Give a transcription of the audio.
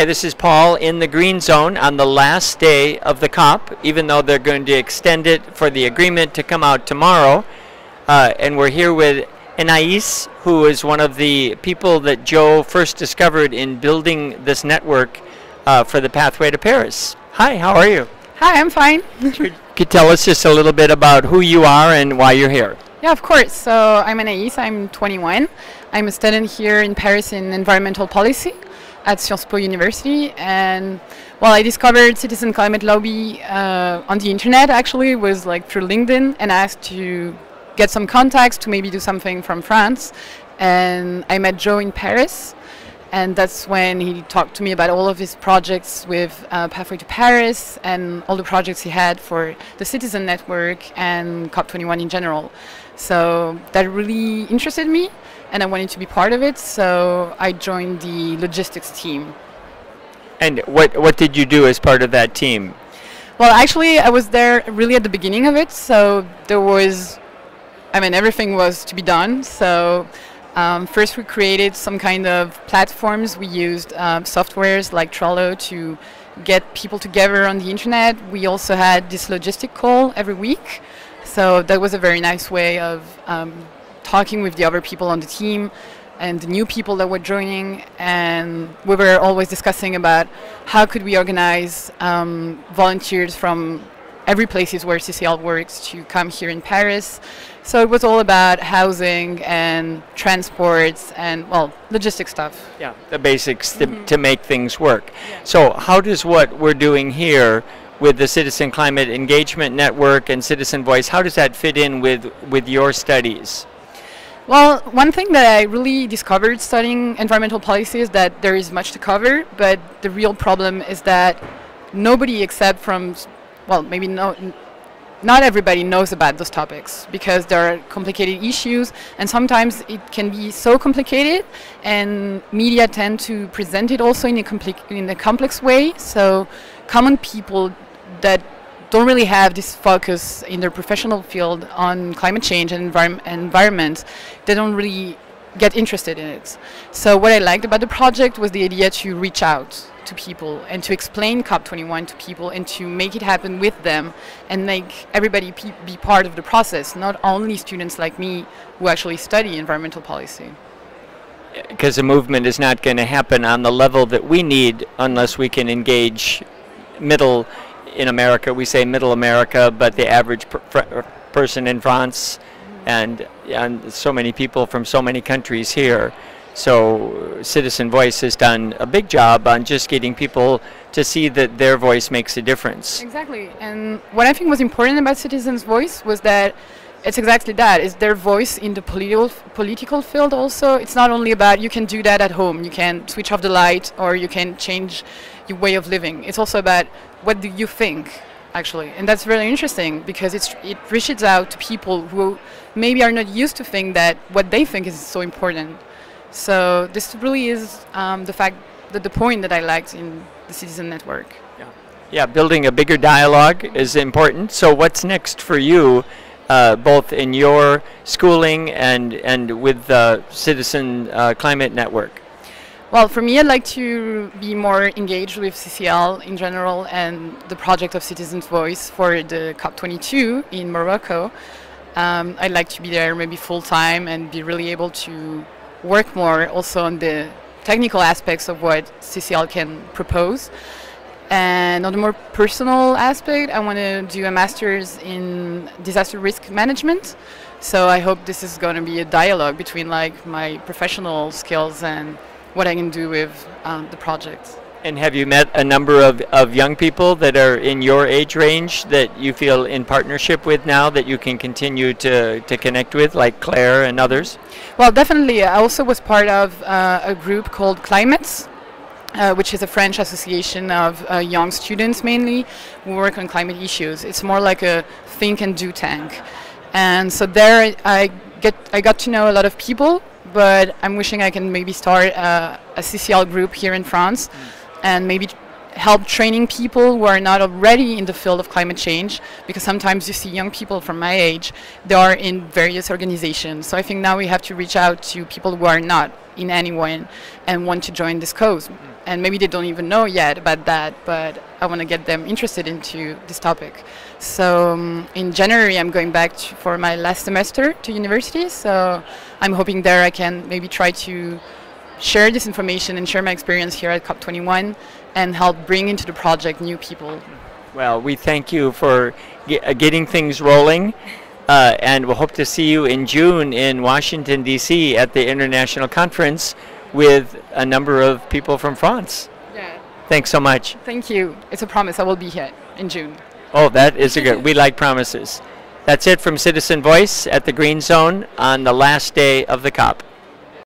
Hey, this is Paul in the green zone on the last day of the COP, even though they're going to extend it for the agreement to come out tomorrow. And we're here with Anais, who is one of the people that Joe first discovered in building this network for the Pathway to Paris. Hi, how are you? Hi, I'm fine. Could you tell us just a little bit about who you are and why you're here? Yeah, of course. So I'm Anais, I'm 21. I'm a student here in Paris in environmental policy at Sciences Po University, and well, I discovered Citizen Climate Lobby on the internet. Actually, it was like through LinkedIn, and asked to get some contacts to maybe do something from France. And I met Joe in Paris, and that's when he talked to me about all of his projects with Pathway to Paris and all the projects he had for the Citizen Network and COP21 in general. So that really interested me, and I wanted to be part of it, so I joined the logistics team. And what did you do as part of that team? Well, actually, I was there really at the beginning of it, so there was, everything was to be done. So first we created some kind of platforms. We used softwares like Trello to get people together on the internet. We also had this logistic call every week. So that was a very nice way of talking with the other people on the team and the new people that were joining, and we were always discussing about how could we organize volunteers from every places where CCL works to come here in Paris. So it was all about housing and transports and, well, logistic stuff. Yeah, the basics to make things work. Yeah. So how does what we're doing here with the Citizen Climate Engagement Network and Citizen Voice, how does that fit in with your studies? Well, one thing that I really discovered studying environmental policy is that there is much to cover, but the real problem is that nobody except from, well, maybe not everybody knows about those topics because there are complicated issues, and sometimes it can be so complicated, and media tend to present it also in a complex way. So common people that don't really have this focus in their professional field on climate change and environment, they don't really get interested in it. So what I liked about the project was the idea to reach out to people and to explain COP21 to people and to make it happen with them and make everybody be part of the process, not only students like me who actually study environmental policy. Because the movement is not going to happen on the level that we need unless we can engage middle in America. We say middle America, but the average person in France and so many people from so many countries here. So Citizen Voice has done a big job on just getting people to see that their voice makes a difference. Exactly. And what I think was important about Citizen's Voice was that it's exactly that. It's their voice in the political field also. It's not only about you can do that at home. You can switch off the light or you can change your way of living. It's also about what do you think, actually. And that's really interesting because it reaches out to people who maybe are not used to think that what they think is so important. So this really is the point that I liked in the Citizen Network. Yeah, building a bigger dialogue is important. So what's next for you, both in your schooling and with the Citizen Climate Network? Well, for me, I'd like to be more engaged with CCL in general and the project of Citizen's Voice for the COP22 in Morocco. I'd like to be there maybe full-time and be really able to work more also on the technical aspects of what CCL can propose. And on the more personal aspect, I want to do a master's in disaster risk management. So I hope this is going to be a dialogue between like my professional skills and what I can do with the project. And have you met a number of young people that are in your age range that you feel in partnership with now that you can continue to connect with, like Claire and others? Well, definitely. I also was part of a group called Climates, which is a French association of young students mainly who work on climate issues. It's more like a think and do tank. And so there I got to know a lot of people, but I'm wishing I can maybe start a CCL group here in France and maybe help training people who are not already in the field of climate change, because sometimes you see young people from my age, they are in various organizations. So I think now we have to reach out to people who are not in any one and want to join this cause. And maybe they don't even know yet about that, but I want to get them interested into this topic. So in January, I'm going back for my last semester to university. So I'm hoping there I can maybe try to share this information and share my experience here at COP21 and help bring into the project new people. Well, we thank you for getting things rolling, and we'll hope to see you in June in Washington, D.C. at the International Conference with a number of people from France. Yeah. Thanks so much. Thank you. It's a promise. I will be here in June. Oh, that is a good. We like promises. That's it from Citizen Voice at the Green Zone on the last day of the COP.